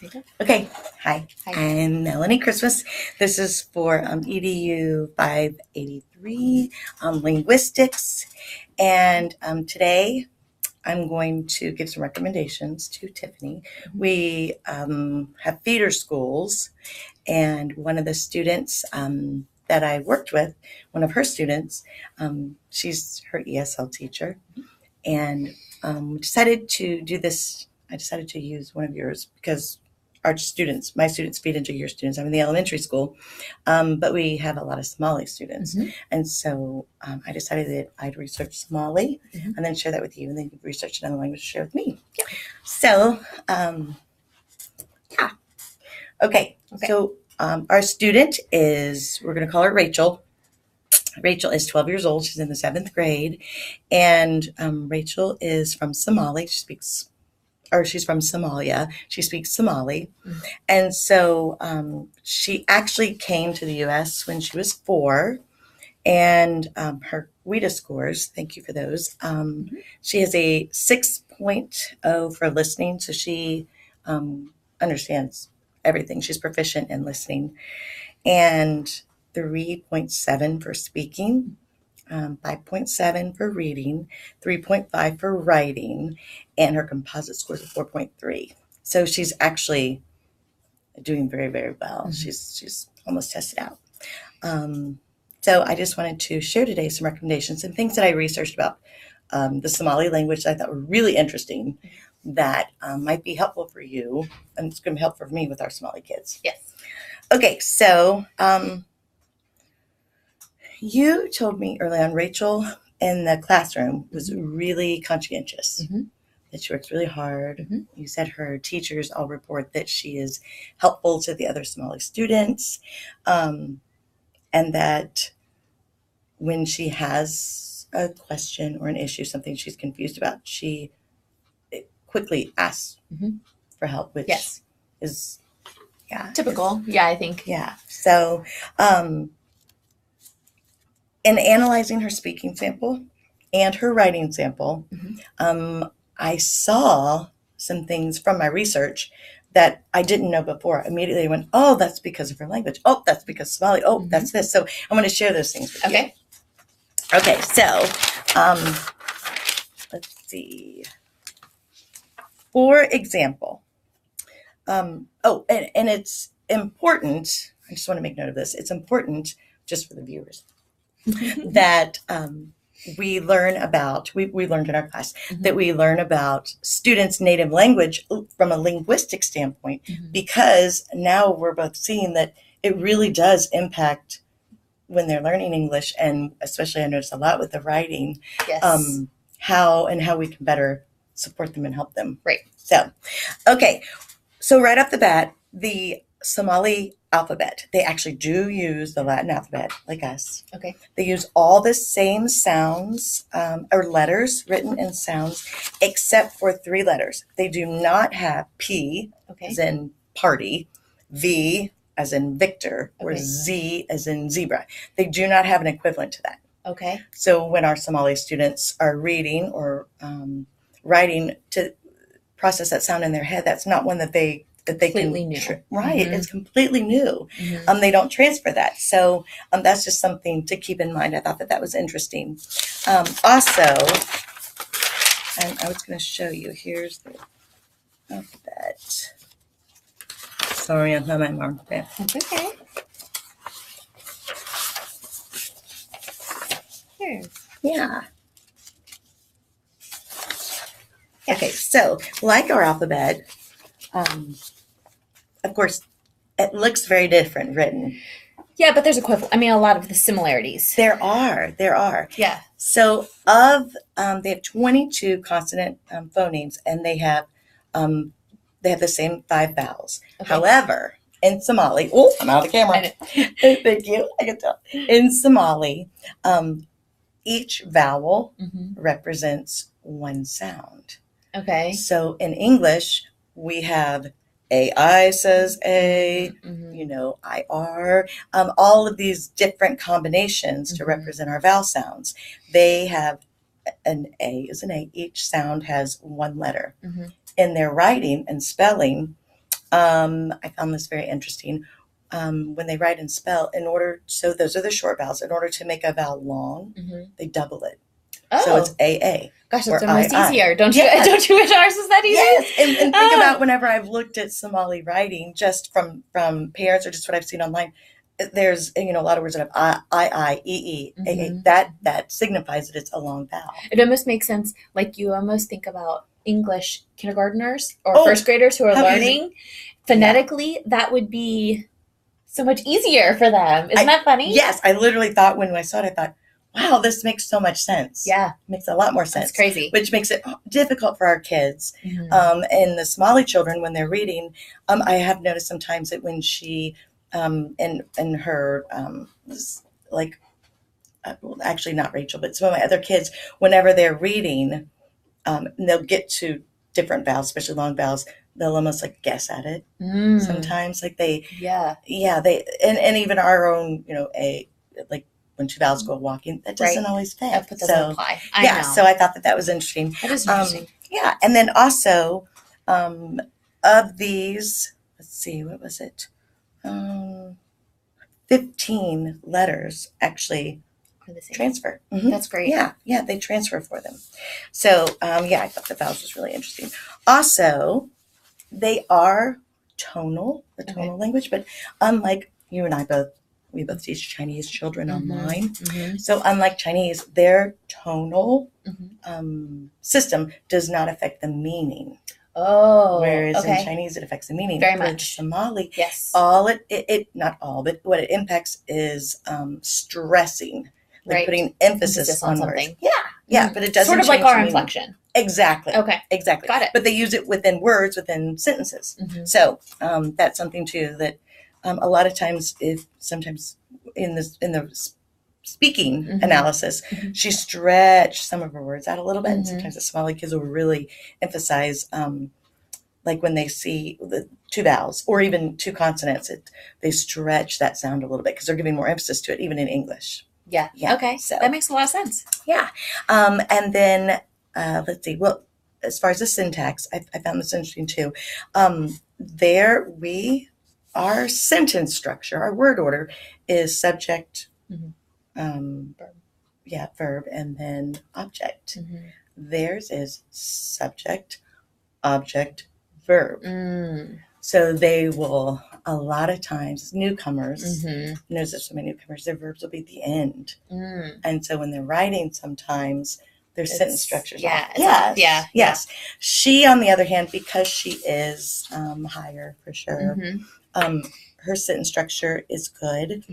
Okay, hi. Hi. I'm Melanie Christmas. This is for EDU 583 linguistics. And today I'm going to give some recommendations to Tiffany. We have feeder schools, and one of the students that I worked with, one of her students, she's her ESL teacher, and decided to do this. I decided to use one of yours because my students feed into your students. I'm in the elementary school, but we have a lot of Somali students. And so I decided that I'd research Somali and then share that with you, and then you research another language to share with me. So, yeah. Okay. So our student we're going to call her Rachel. Rachel is 12 years old. She's in the 7th grade. And Rachel is from Somali. She's from Somalia. She speaks Somali. And so she actually came to the U.S. when she was 4. And her WIDA scores, thank you for those. She has a 6.0 for listening. So she understands everything. She's proficient in listening. And 3.7 for speaking, 5.7 for reading, 3.5 for writing, and her composite score is 4.3. So she's actually doing very, very well. She's almost tested out. So I just wanted to share today some recommendations and things that I researched about the Somali language that I thought were really interesting that might be helpful for you, and it's going to be helpful for me with our Somali kids. Yes. Okay, so you told me early on, Rachel in the classroom was really conscientious, that she works really hard. You said her teachers all report that she is helpful to the other Somali students, and that when she has a question or an issue, something she's confused about, she quickly asks for help, which is typical. I think. Yeah. So in analyzing her speaking sample and her writing sample, I saw some things from my research that I didn't know before. Immediately I went, oh, that's because of her language. Oh, that's because Somali. Oh, that's this. So I'm going to share those things with you. Okay, so let's see. For example, and it's important, I just want to make note of this, it's important, just for the viewers, that we learn about, we learned in our class, that we learn about students' native language from a linguistic standpoint, because now we're both seeing that it really does impact when they're learning English, and especially I notice a lot with the writing, how we can better support them and help them. Right. So, okay. So right off the bat, the Somali alphabet, they actually do use the Latin alphabet like us. Okay. They use all the same sounds or letters written in sounds, except for 3 letters. They do not have P as in party, V as in Victor, or Z as in zebra. They do not have an equivalent to that. Okay. So when our Somali students are reading or writing to process that sound in their head, that's not one that they completely new. Right. It's completely new. They don't transfer that. So that's just something to keep in mind. I thought that was interesting. Also, and I was going to show you, here's the alphabet. Sorry, I'm not my mom. That's okay. Here. Yeah. Okay, so like our alphabet, of course, it looks very different written. Yeah, but there's a lot of the similarities. There are. Yeah. So they have 22 consonant phonemes, and they have the same 5 vowels. However, in Somali, I'm out of the camera. Thank you. I can tell. In Somali, each vowel represents one sound. Okay. So in English, we have AI says A, IR, all of these different combinations to represent our vowel sounds. They have an A is an A. Each sound has one letter. In their writing and spelling, I found this very interesting. When they write and spell, so those are the short vowels. In order to make a vowel long, they double it. Oh. So it's AA. Gosh, or that's almost II. easier. Don't Yes. you wish ours was that easy? Yes, and think about whenever I've looked at Somali writing, just from parents or just what I've seen online, there's a lot of words that have I, E, AA. That signifies that it's a long vowel. It almost makes sense. Like you almost think about English kindergartners or first graders who are learning phonetically. That would be so much easier for them. Isn't that funny? Yes, I literally thought when I saw it, I thought, wow, this makes so much sense. Yeah. It makes a lot more sense. That's crazy. Which makes it difficult for our kids. And the Somali children, when they're reading, I have noticed sometimes that when she, in her, actually not Rachel, but some of my other kids, whenever they're reading, and they'll get to different vowels, especially long vowels, they'll almost like guess at it sometimes. Like they, and even our own, like when two vowels go walking, that doesn't always fit. That doesn't apply. I know. So I thought that was interesting. That is interesting. And then also, of these, let's see, what was it? 15 letters actually transfer. That's great. Yeah, they transfer for them. So, I thought the vowels was really interesting. Also, they are tonal, the tonal language, but unlike you and I we both teach Chinese children online. So unlike Chinese, their tonal system does not affect the meaning. Oh, whereas in Chinese it affects the meaning. Very much. Somali, yes. All it not all, but what it impacts is stressing, like putting emphasis on something. Words. Yeah, but it doesn't sort of like our inflection. Exactly. Okay. Exactly. Got it. But they use it within words, within sentences. So that's something too that a lot of times, sometimes in the speaking analysis, she stretched some of her words out a little bit. And sometimes the Somali kids will really emphasize, like when they see the two vowels or even two consonants, they stretch that sound a little bit because they're giving more emphasis to it, even in English. Yeah. Okay. So that makes a lot of sense. Yeah. And then let's see. Well, as far as the syntax, I found this interesting too. Our sentence structure, our word order is subject, verb, and then object. Theirs is subject, object, verb. So they will, a lot of times, newcomers, notice that so many newcomers, their verbs will be at the end. And so when they're writing, sometimes their sentence structures off. Yes. She, on the other hand, because she is higher for sure, her sentence structure is good.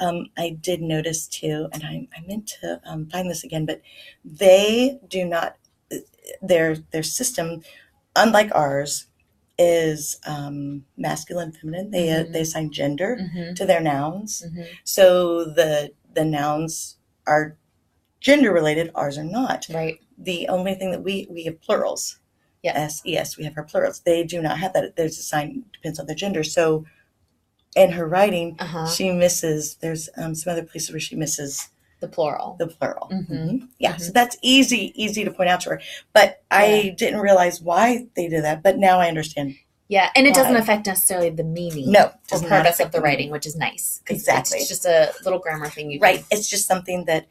I did notice too, and I meant to find this again, but they do not, their system, unlike ours, is masculine, feminine. They assign gender to their nouns. So the nouns are gender related, ours are not. Right. The only thing that we have plurals. Yes. We have our plurals. They do not have that. There's a sign, depends on their gender. So in her writing, she misses, there's some other places where she misses the plural. So that's easy to point out to her. But I didn't realize why they did that. But now I understand. Yeah, and it doesn't affect necessarily the meaning or purpose of the writing, which is nice. Exactly. It's just a little grammar thing you can. It's just something that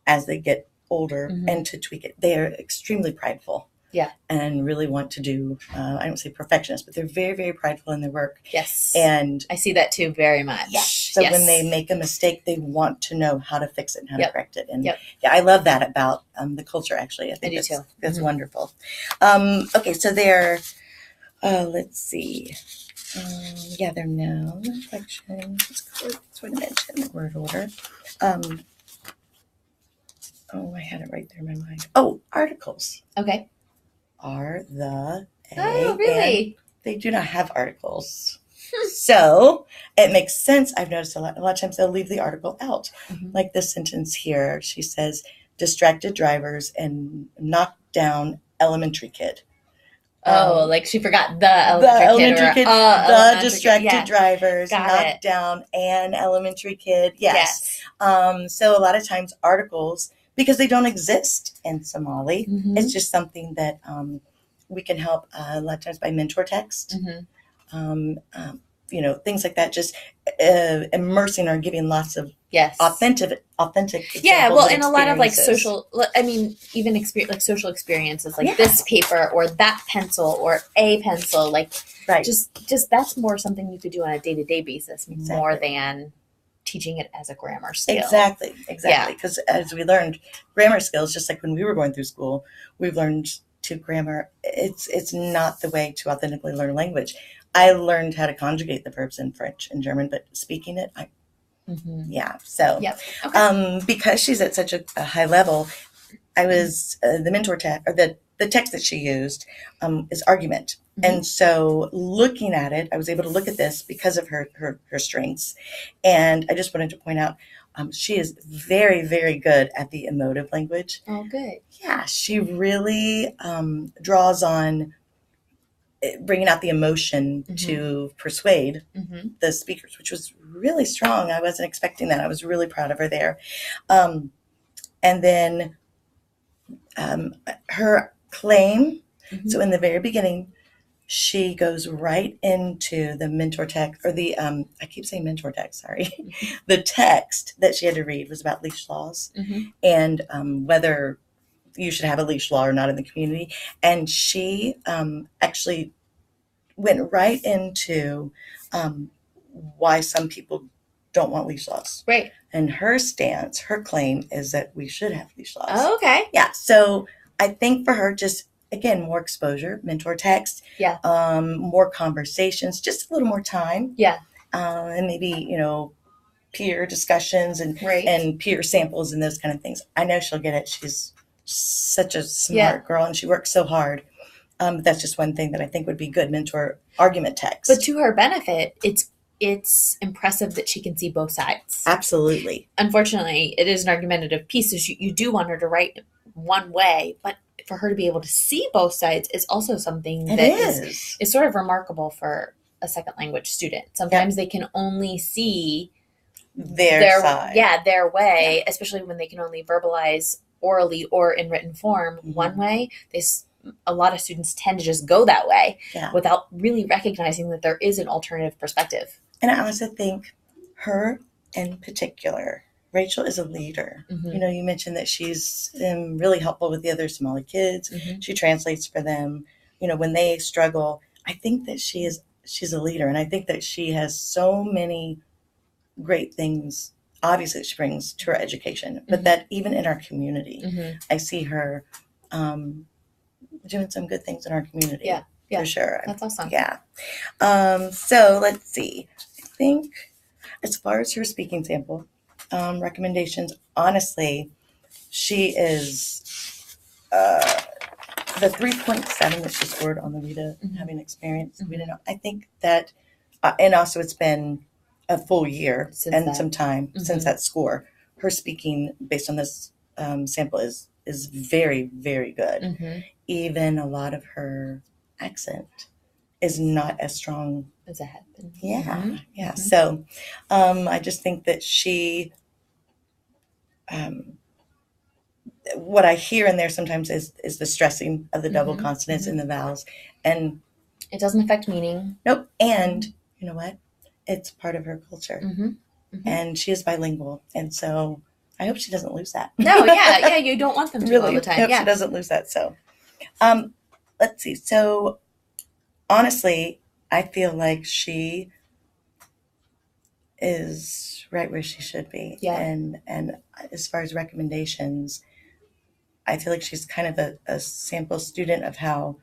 as they get older and to tweak it, they are extremely prideful. Yeah. And really want to do, I don't say perfectionist, but they're very, very prideful in their work. Yes. And I see that too very much. Yes. So when they make a mistake, they want to know how to fix it and how to correct it. And I love that about the culture, actually. I think that's wonderful. Okay, so they're, let's see. They're noun, inflection. That's what I mentioned, the word order. I had it right there in my mind. Oh, articles. Okay. Are, the, a. Oh, really? They do not have articles. So it makes sense. I've noticed a lot of times they'll leave the article out. Like this sentence here, she says, distracted drivers and knocked down elementary kid. Like she forgot the elementary kid. The distracted drivers knocked down an elementary kid. Yes. So a lot of times articles, because they don't exist in Somali, it's just something that we can help a lot of times by mentor text. things like that, just immersing or giving lots of yes, authentic yeah, well, and a lot of like experiences. social, I mean, even like social experiences, like Yeah. this paper or that pencil or a pencil, like Right. just that's more something you could do on a day-to-day basis Exactly. more than teaching it as a grammar skill. Exactly. Yeah. Because as we learned grammar skills, just like when we were going through school, we've learned to grammar. It's not the way to authentically learn language. I learned how to conjugate the verbs in French and German, but speaking it, yeah. So, Yep. Okay. Because she's at such a high level, I was the mentor text, or the text that she used is argument. And so looking at it, I was able to look at this because of her strengths. And I just wanted to point out, she is very, very good at the emotive language. Oh, good. Yeah, she really draws on bringing out the emotion to persuade the speakers, which was really strong. I wasn't expecting that. I was really proud of her there. And then her claim. So in the very beginning, she goes right into the mentor text, or the I keep saying mentor text. Sorry, the text that she had to read was about leash laws and whether you should have a leash law or not in the community. And she actually went right into why some people don't want leash laws. Right. And her stance, her claim is that we should have leash laws. Oh, okay. Yeah. So I think for her, just again, more exposure, mentor text, yeah, more conversations, just a little more time. Yeah. And maybe, peer discussions and peer samples and those kind of things. I know she'll get it. She's such a smart girl and she works so hard. That's just one thing that I think would be good mentor argument text. But to her benefit, it's impressive that she can see both sides. Absolutely. Unfortunately, it is an argumentative piece, so you do want her to write one way, but for her to be able to see both sides is also something that is sort of remarkable for a second language student. Sometimes they can only see their side. Yeah, their way, especially when they can only verbalize orally or in written form one way. A lot of students tend to just go that way without really recognizing that there is an alternative perspective. And I also think her in particular, Rachel is a leader. You mentioned that she's really helpful with the other Somali kids. She translates for them. When they struggle, I think that she's a leader. And I think that she has so many great things, obviously, that she brings to her education, but that even in our community, I see her doing some good things in our community. Yeah. For sure. That's awesome. Yeah. So let's see. I think as far as her speaking sample recommendations, honestly, she is the 3.7 that she scored on the Rita having experience. I think that, and also it's been a full year some time since that score. Her speaking based on this sample is very, very good. Even a lot of her accent is not as strong as it had been. Yeah. Yeah. So I just think that she, what I hear in there sometimes is the stressing of the double consonants in the vowels. And it doesn't affect meaning. Nope. And you know what? It's part of her culture. And she is bilingual. And so I hope she doesn't lose that. No, yeah, you don't want them to really, all the time. I hope she doesn't lose that. So let's see. So honestly, I feel like she is right where she should be. Yeah. And as far as recommendations, I feel like she's kind of a sample student of how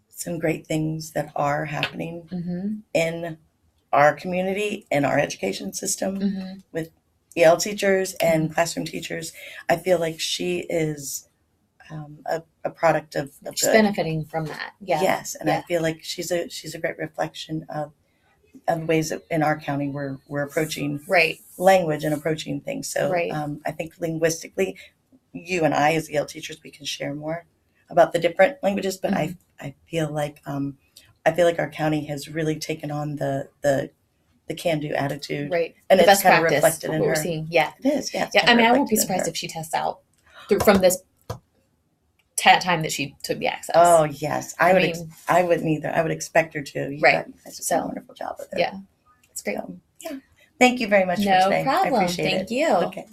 some great things that are happening in our community, in our education system with EL teachers and classroom teachers. I feel like she is a product of she's benefiting from that. Yeah. Yes. And I feel like she's a great reflection of ways that in our county we're approaching language and approaching things. So I think linguistically, you and I as EL teachers, we can share more about the different languages, but I feel like our county has really taken on the can-do attitude. Right. And the it's best kind practice, of reflected in what her. We're seeing. Yeah. It is, yeah. Yeah, I mean, I won't be surprised if she tests out from this time that she took the access. Oh yes, I wouldn't either. I would expect her to. You guys have done a wonderful job with it. Yeah, it's great. So, yeah, thank you very much for today. No problem. I appreciate it. Thank you. Okay.